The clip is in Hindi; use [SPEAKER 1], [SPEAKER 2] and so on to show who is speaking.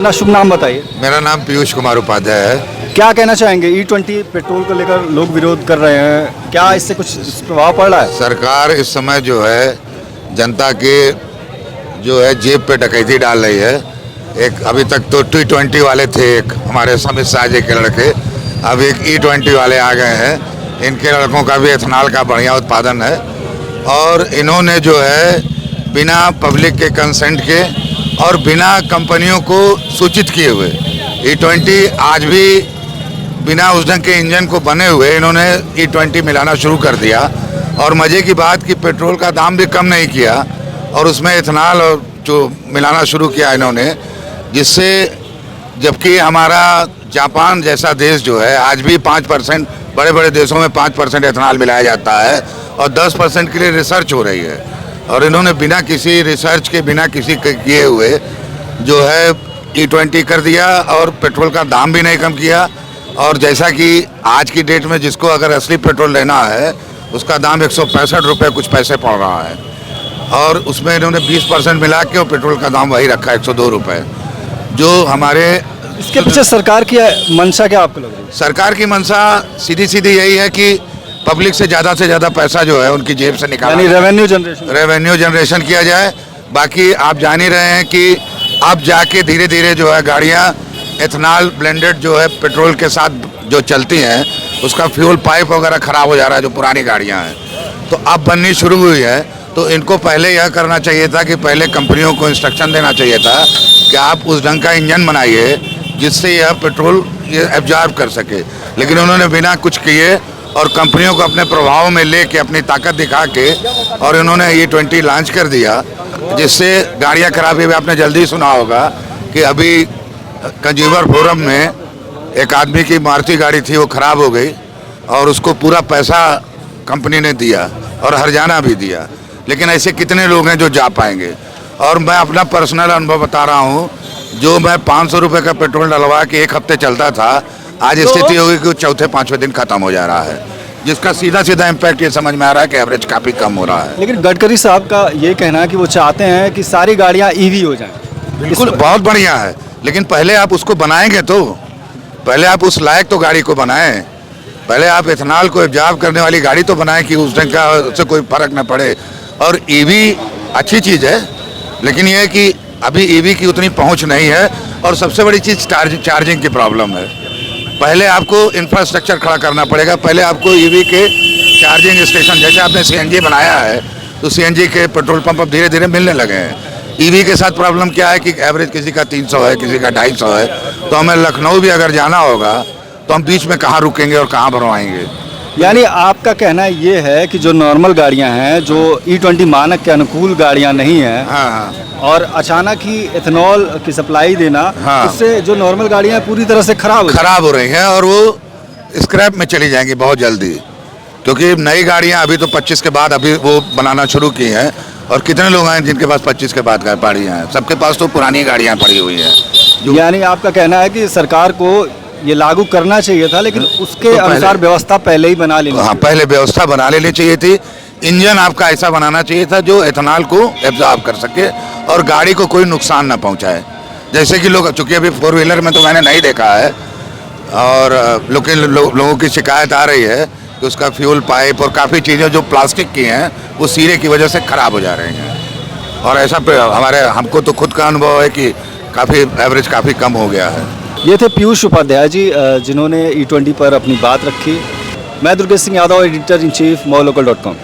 [SPEAKER 1] अपना शुभ नाम बताइए।
[SPEAKER 2] मेरा नाम पीयूष कुमार उपाध्याय है।
[SPEAKER 1] क्या कहना चाहेंगे, E20 पेट्रोल को लेकर लोग विरोध कर रहे हैं, क्या इससे कुछ प्रभाव पड़ रहा है?
[SPEAKER 2] सरकार इस समय जो है जनता के जो है जेब पे डकैती डाल रही है। एक अभी तक तो T20 वाले थे, एक हमारे समित साजे के लड़के, अब एक E20 वाले आ गए हैं। इनके लड़कों का भी एथेनॉल का बढ़िया उत्पादन है और इन्होंने जो है बिना पब्लिक के कंसेंट के और बिना कंपनियों को सूचित किए हुए E20 आज भी बिना उस ढंग के इंजन को बने हुए इन्होंने E20 मिलाना शुरू कर दिया। और मज़े की बात कि पेट्रोल का दाम भी कम नहीं किया और उसमें इथेनॉल और जो मिलाना शुरू किया इन्होंने, जिससे जबकि हमारा जापान जैसा देश जो है आज भी 5%, बड़े बड़े देशों में 5% इथेनॉल मिलाया जाता है और 10% के लिए रिसर्च हो रही है। और इन्होंने बिना किसी रिसर्च के, बिना किसी किए हुए जो है E20 कर दिया और पेट्रोल का दाम भी नहीं कम किया। और जैसा कि आज की डेट में जिसको अगर असली पेट्रोल लेना है उसका दाम 165 रुपये कुछ पैसे पड़ रहा है और उसमें इन्होंने 20% मिला के और पेट्रोल का दाम वही रखा 102 रुपये। जो हमारे
[SPEAKER 1] इसके पीछे सरकार की मंशा क्या आपको लग रही है?
[SPEAKER 2] सरकार की मंशा सीधी सीधी यही है कि पब्लिक से ज़्यादा पैसा जो है उनकी जेब से निकालना,
[SPEAKER 1] यानी
[SPEAKER 2] रेवेन्यू जनरेशन किया जाए। बाकी आप जान ही रहे हैं कि अब जाके धीरे धीरे जो है गाड़ियाँ एथेनॉल ब्लेंडेड जो है पेट्रोल के साथ जो चलती हैं उसका फ्यूल पाइप वगैरह ख़राब हो जा रहा है, जो पुरानी गाड़ियाँ हैं तो अब बननी शुरू हुई है। तो इनको पहले यह करना चाहिए था कि पहले कंपनियों को इंस्ट्रक्शन देना चाहिए था कि आप उस ढंग का इंजन बनाइए जिससे यह पेट्रोल ये एब्जॉर्ब कर सके। लेकिन उन्होंने बिना कुछ किए और कंपनियों को अपने प्रभाव में लेके अपनी ताकत दिखा के और इन्होंने E20 लॉन्च कर दिया, जिससे गाड़ियाँ खराब हुई। आपने जल्दी सुना होगा कि अभी कंज्यूमर फोरम में एक आदमी की मारुति गाड़ी थी, वो ख़राब हो गई और उसको पूरा पैसा कंपनी ने दिया और हर्जाना भी दिया। लेकिन ऐसे कितने लोग हैं जो जा पाएंगे? और मैं अपना पर्सनल अनुभव बता रहा हूँ, जो मैं 500 रुपये का पेट्रोल डलवा के एक हफ्ते चलता था, आज स्थिति होगी कि चौथे पाँचवें दिन खत्म हो जा रहा है, जिसका सीधा सीधा इम्पैक्ट ये समझ में आ रहा है कि एवरेज काफ़ी कम हो रहा है।
[SPEAKER 1] लेकिन गडकरी साहब का ये कहना है कि वो चाहते हैं कि सारी गाड़ियाँ EV हो जाएं।
[SPEAKER 2] बिल्कुल, बहुत बढ़िया है, लेकिन पहले आप उसको बनाएंगे तो पहले आप उस लायक तो गाड़ी को बनाएं। पहले आप इथेनॉल को एब्जॉर्ब करने वाली गाड़ी तो बनाएं कि उस ढंग का उससे कोई फर्क न पड़े। और EV अच्छी चीज़ है, लेकिन यह है कि अभी EV की उतनी पहुंच नहीं है और सबसे बड़ी चीज़ चार्जिंग की प्रॉब्लम है। पहले आपको इंफ्रास्ट्रक्चर खड़ा करना पड़ेगा, पहले आपको EV के चार्जिंग स्टेशन, जैसे आपने CNG बनाया है तो CNG के पेट्रोल पंप अब धीरे धीरे मिलने लगे हैं। EV के साथ प्रॉब्लम क्या है कि एवरेज किसी का 300 है, किसी का 250 है, तो हमें लखनऊ भी अगर जाना होगा तो हम बीच में कहाँ रुकेंगे और कहाँ भरवाएंगे?
[SPEAKER 1] यानी आपका कहना ये है कि जो नॉर्मल गाड़ियां हैं, जो E20 मानक के अनुकूल गाड़ियां नहीं हैं,
[SPEAKER 2] हाँ,
[SPEAKER 1] और अचानक ही एथेनॉल की सप्लाई देना,
[SPEAKER 2] हाँ,
[SPEAKER 1] उससे जो नॉर्मल गाड़ियां पूरी तरह से खराब
[SPEAKER 2] हो रही हैं और वो स्क्रैप में चली जाएंगी बहुत जल्दी। क्योंकि नई गाड़ियाँ अभी तो 25 के बाद अभी वो बनाना शुरू की हैं और कितने लोग हैं जिनके पास 25 के बाद गाड़ियाँ हैं? सबके पास तो पुरानी गाड़ियाँ पड़ी हुई हैं।
[SPEAKER 1] यानी आपका कहना है कि सरकार को ये लागू करना चाहिए था, लेकिन उसके
[SPEAKER 2] तो
[SPEAKER 1] अनुसार व्यवस्था पहले ही बना लेनी।
[SPEAKER 2] हाँ, पहले व्यवस्था बना लेनी चाहिए थी। इंजन आपका ऐसा बनाना चाहिए था जो एथेनॉल को एब्जॉर्ब कर सके और गाड़ी को कोई नुकसान ना पहुंचाए। जैसे कि लोग, चूँकि अभी 4 व्हीलर में तो मैंने नहीं देखा है और लोगों की शिकायत आ रही है कि उसका फ्यूल पाइप और काफ़ी चीज़ें जो प्लास्टिक की हैं वो सीरे की वजह से ख़राब हो जा रही हैं। और ऐसा हमको तो खुद का अनुभव है कि काफ़ी एवरेज काफ़ी कम हो गया है।
[SPEAKER 1] ये थे पीयूष उपाध्याय जी, जिन्होंने E20 पर अपनी बात रखी। मैं Durgesh Singh Yadav, editor in chief moolocal.com।